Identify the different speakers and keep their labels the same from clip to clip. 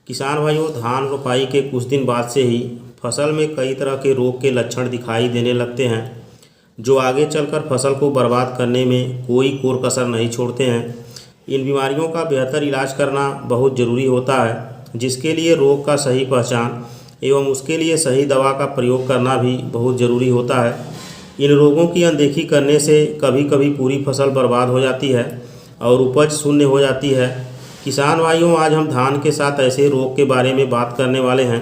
Speaker 1: किसान भाइयों, धान रोपाई के कुछ दिन बाद से ही फसल में कई तरह के रोग के लक्षण दिखाई देने लगते हैं, जो आगे चलकर फसल को बर्बाद करने में कोई कोर कसर नहीं छोड़ते हैं। इन बीमारियों का बेहतर इलाज करना बहुत ज़रूरी होता है, जिसके लिए रोग का सही पहचान एवं उसके लिए सही दवा का प्रयोग करना भी बहुत ज़रूरी होता है। इन रोगों की अनदेखी करने से कभी कभी पूरी फसल बर्बाद हो जाती है और उपज शून्य हो जाती है। किसान भाइयों, आज हम धान के साथ ऐसे रोग के बारे में बात करने वाले हैं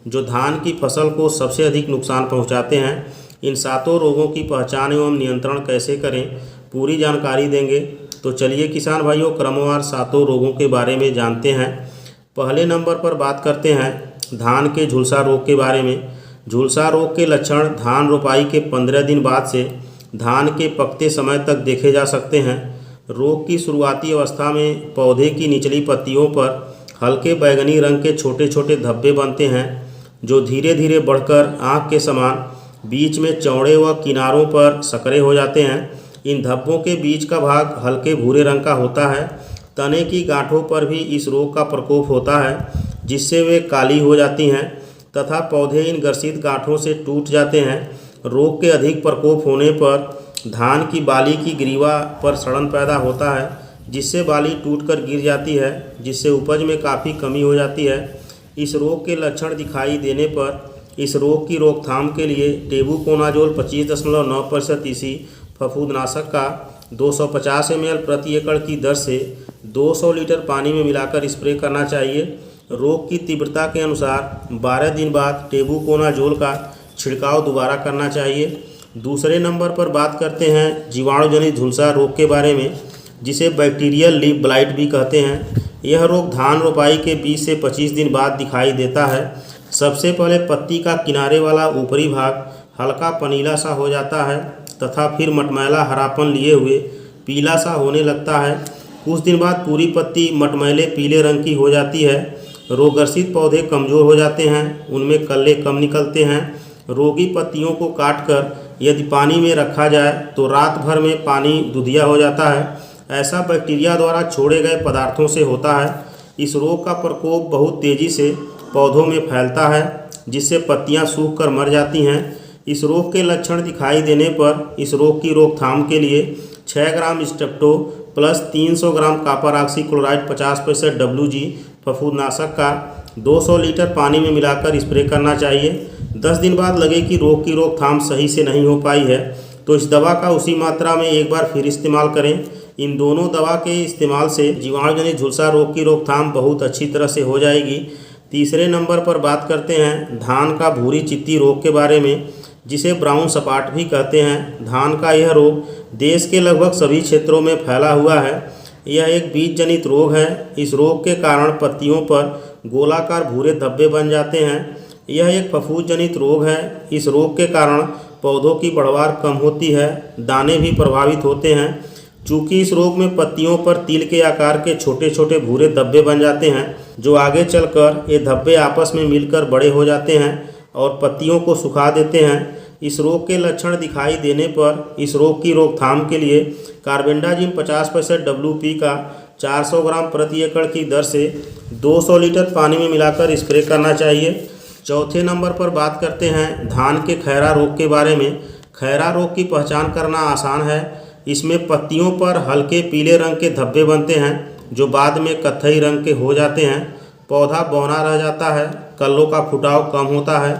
Speaker 1: जो धान की फसल को सबसे अधिक नुकसान पहुंचाते हैं। इन सातों रोगों की पहचान एवं नियंत्रण कैसे करें, पूरी जानकारी देंगे। तो चलिए किसान भाइयों, क्रमवार सातों रोगों के बारे में जानते हैं। पहले नंबर पर बात करते हैं धान के झुलसा रोग के बारे में। झुलसा रोग के लक्षण धान रोपाई के 15 दिन बाद से धान के पकते समय तक देखे जा सकते हैं। रोग की शुरुआती अवस्था में पौधे की निचली पत्तियों पर हल्के बैंगनी रंग के छोटे छोटे धब्बे बनते हैं, जो धीरे धीरे बढ़कर आँख के समान बीच में चौड़े व किनारों पर संकरे हो जाते हैं। इन धब्बों के बीच का भाग हल्के भूरे रंग का होता है। तने की गांठों पर भी इस रोग का प्रकोप होता है, जिससे वे काली हो जाती हैं तथा पौधे इन ग्रसित गांठों से टूट जाते हैं। रोग के अधिक प्रकोप होने पर धान की बाली की ग्रीवा पर सड़न पैदा होता है, जिससे बाली टूटकर गिर जाती है, जिससे उपज में काफ़ी कमी हो जाती है। इस रोग के लक्षण दिखाई देने पर इस रोग की रोकथाम के लिए टेबुकोनाजोल 25.9% ईसी फफूंदनाशक का 250 ml प्रति एकड़ की दर से 200 लीटर पानी में मिलाकर स्प्रे करना चाहिए। रोग की तीव्रता के अनुसार 12 दिन बाद टेबुकोनाजोल का छिड़काव दोबारा करना चाहिए। दूसरे नंबर पर बात करते हैं जीवाणुजनित झुलसा रोग के बारे में, जिसे बैक्टीरियल लीफ ब्लाइट भी कहते हैं। यह रोग धान रोपाई के 20 से 25 दिन बाद दिखाई देता है। सबसे पहले पत्ती का किनारे वाला ऊपरी भाग हल्का पनीला सा हो जाता है तथा फिर मटमैला हरापन लिए हुए पीला सा होने लगता है। कुछ दिन बाद पूरी पत्ती मटमैले पीले रंग की हो जाती है। रोगग्रसित पौधे कमज़ोर हो जाते हैं, उनमें कल्ले कम निकलते हैं। रोगी पत्तियों को काटकर यदि पानी में रखा जाए तो रात भर में पानी दूधिया हो जाता है। ऐसा बैक्टीरिया द्वारा छोड़े गए पदार्थों से होता है। इस रोग का प्रकोप बहुत तेज़ी से पौधों में फैलता है, जिससे पत्तियां सूख कर मर जाती हैं। इस रोग के लक्षण दिखाई देने पर इस रोग की रोकथाम के लिए 6 ग्राम स्टेप्टो plus 300 gram copper oxychloride 50% WG फफूंदनाशक का 200 लीटर पानी में मिलाकर स्प्रे करना चाहिए। 10 दिन बाद लगे कि रोग की रोकथाम सही से नहीं हो पाई है तो इस दवा का उसी मात्रा में एक बार फिर इस्तेमाल करें। इन दोनों दवा के इस्तेमाल से जीवाणुजनित झुलसा रोग की रोकथाम बहुत अच्छी तरह से हो जाएगी। तीसरे नंबर पर बात करते हैं धान का भूरी चित्ती रोग के बारे में, जिसे ब्राउन स्पॉट भी कहते हैं। धान का यह रोग देश के लगभग सभी क्षेत्रों में फैला हुआ है। यह एक बीज जनित रोग है। इस रोग के कारण पत्तियों पर गोलाकार भूरे धब्बे बन जाते हैं। यह एक फफूंद जनित रोग है। इस रोग के कारण पौधों की बढ़वार कम होती है, दाने भी प्रभावित होते हैं। चूँकि इस रोग में पत्तियों पर तिल के आकार के छोटे छोटे भूरे धब्बे बन जाते हैं, जो आगे चलकर ये धब्बे आपस में मिलकर बड़े हो जाते हैं और पत्तियों को सुखा देते हैं। इस रोग के लक्षण दिखाई देने पर इस रोग की रोकथाम के लिए कार्बेंडाजिम 50% WP का 400 ग्राम प्रति एकड़ की दर से 200 लीटर पानी में मिलाकर स्प्रे करना चाहिए। चौथे नंबर पर बात करते हैं धान के खैरा रोग के बारे में। खैरा रोग की पहचान करना आसान है। इसमें पत्तियों पर हल्के पीले रंग के धब्बे बनते हैं, जो बाद में कत्थई रंग के हो जाते हैं। पौधा बौना रह जाता है, कल्लों का फुटाव कम होता है।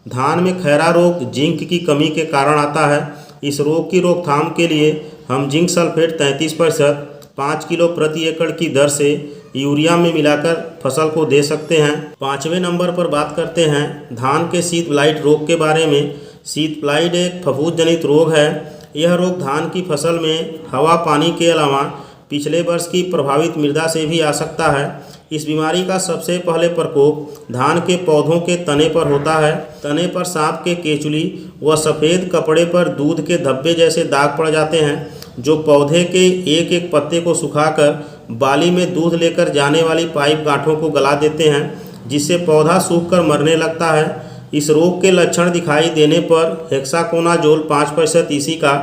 Speaker 1: धान में खैरा रोग जिंक की कमी के कारण आता है। इस रोग की रोकथाम के लिए हम जिंक सल्फेट 33% 5 किलो प्रति एकड़ की दर से यूरिया में मिलाकर फसल को दे सकते हैं। पाँचवें नंबर पर बात करते हैं धान के शीत ब्लाइट रोग के बारे में। शीत ब्लाइट एक फफूंद जनित रोग है। यह रोग धान की फसल में हवा पानी के अलावा पिछले वर्ष की प्रभावित मृदा से भी आ सकता है। इस बीमारी का सबसे पहले प्रकोप धान के पौधों के तने पर होता है। तने पर सांप के केचुली व सफ़ेद कपड़े पर दूध के धब्बे जैसे दाग पड़ जाते हैं, जो पौधे के एक एक पत्ते को सुखाकर बाली में दूध लेकर जाने वाली पाइप गांठों को गला देते हैं, जिससे पौधा सूखकर मरने लगता है। इस रोग के लक्षण दिखाई देने पर हेक्साकोनाजोल 5% ईसी का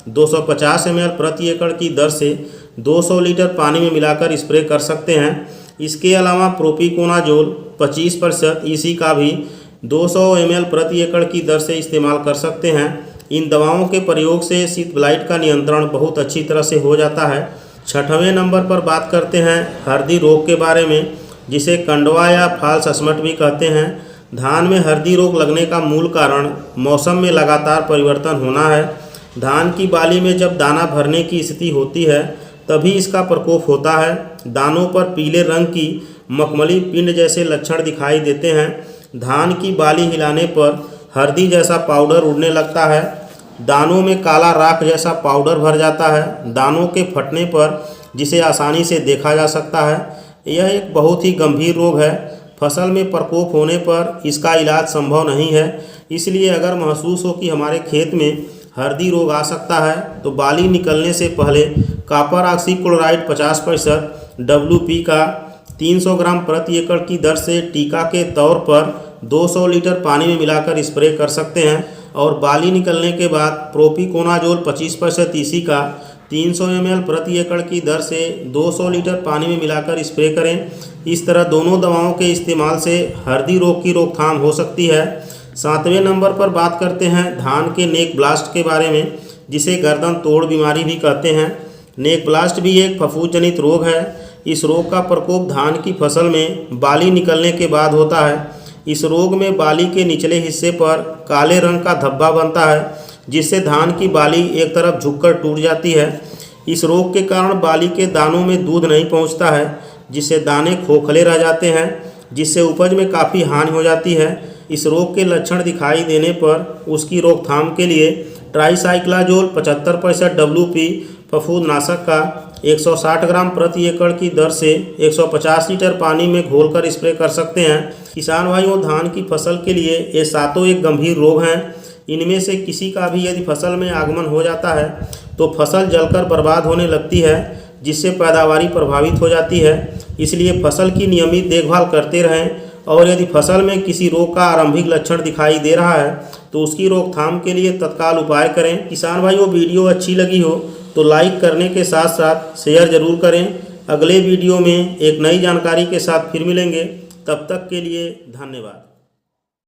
Speaker 1: 250 ml प्रति एकड़ की दर से 200 लीटर पानी में मिलाकर स्प्रे कर सकते हैं। इसके अलावा प्रोपिकोनाजोल 25% ईसी का भी 200 ml प्रति एकड़ की दर से इस्तेमाल कर सकते हैं। इन दवाओं के प्रयोग से शीत ब्लाइट का नियंत्रण बहुत अच्छी तरह से हो जाता है। 6वें नंबर पर बात करते हैं हरदी रोग के बारे में, जिसे कंडवा या फाल्स स्मट भी कहते हैं। धान में हरदी रोग लगने का मूल कारण मौसम में लगातार परिवर्तन होना है। धान की बाली में जब दाना भरने की स्थिति होती है तभी इसका प्रकोप होता है। दानों पर पीले रंग की मखमली पिंड जैसे लक्षण दिखाई देते हैं। धान की बाली हिलाने पर हरदी जैसा पाउडर उड़ने लगता है। दानों में काला राख जैसा पाउडर भर जाता है। दानों के फटने पर जिसे आसानी से देखा जा सकता है। यह एक बहुत ही गंभीर रोग है। फसल में प्रकोप होने पर इसका इलाज संभव नहीं है। इसलिए अगर महसूस हो कि हमारे खेत में हरदी रोग आ सकता है तो बाली निकलने से पहले कॉपर ऑक्सीक्लोराइड 50% WP का 300 ग्राम प्रति एकड़ की दर से टीका के तौर पर 200 लीटर पानी में मिलाकर स्प्रे कर सकते हैं। और बाली निकलने के बाद प्रोपिकोनाजोल 25% ईसी का 300 ml प्रति एकड़ की दर से 200 लीटर पानी में मिलाकर स्प्रे करें। इस तरह दोनों दवाओं के इस्तेमाल से हरदी रोग की रोकथाम हो सकती है। 7वें नंबर पर बात करते हैं धान के नेक ब्लास्ट के बारे में, जिसे गर्दन तोड़ बीमारी भी कहते हैं। नेक ब्लास्ट भी एक फफूंद जनित रोग है। इस रोग का प्रकोप धान की फसल में बाली निकलने के बाद होता है। इस रोग में बाली के निचले हिस्से पर काले रंग का धब्बा बनता है, जिससे धान की बाली एक तरफ झुककर टूट जाती है। इस रोग के कारण बाली के दानों में दूध नहीं पहुंचता है, जिससे दाने खोखले रह जाते हैं, जिससे उपज में काफ़ी हानि हो जाती है। इस रोग के लक्षण दिखाई देने पर उसकी रोकथाम के लिए ट्राइसाइक्लाजोल 75% WP फफूंदनाशक का 160 ग्राम प्रति एकड़ की दर से 150 लीटर पानी में घोलकर स्प्रे कर सकते हैं। किसान भाइयों, धान की फसल के लिए ये सातों एक गंभीर रोग हैं। इनमें से किसी का भी यदि फसल में आगमन हो जाता है तो फसल जलकर बर्बाद होने लगती है, जिससे पैदावारी प्रभावित हो जाती है। इसलिए फसल की नियमित देखभाल करते रहें और यदि फसल में किसी रोग का आरंभिक लक्षण दिखाई दे रहा है तो उसकी रोकथाम के लिए तत्काल उपाय करें। किसान भाइयों, वीडियो अच्छी लगी हो तो लाइक करने के साथ साथ शेयर जरूर करें। अगले वीडियो में एक नई जानकारी के साथ फिर मिलेंगे। तब तक के लिए धन्यवाद।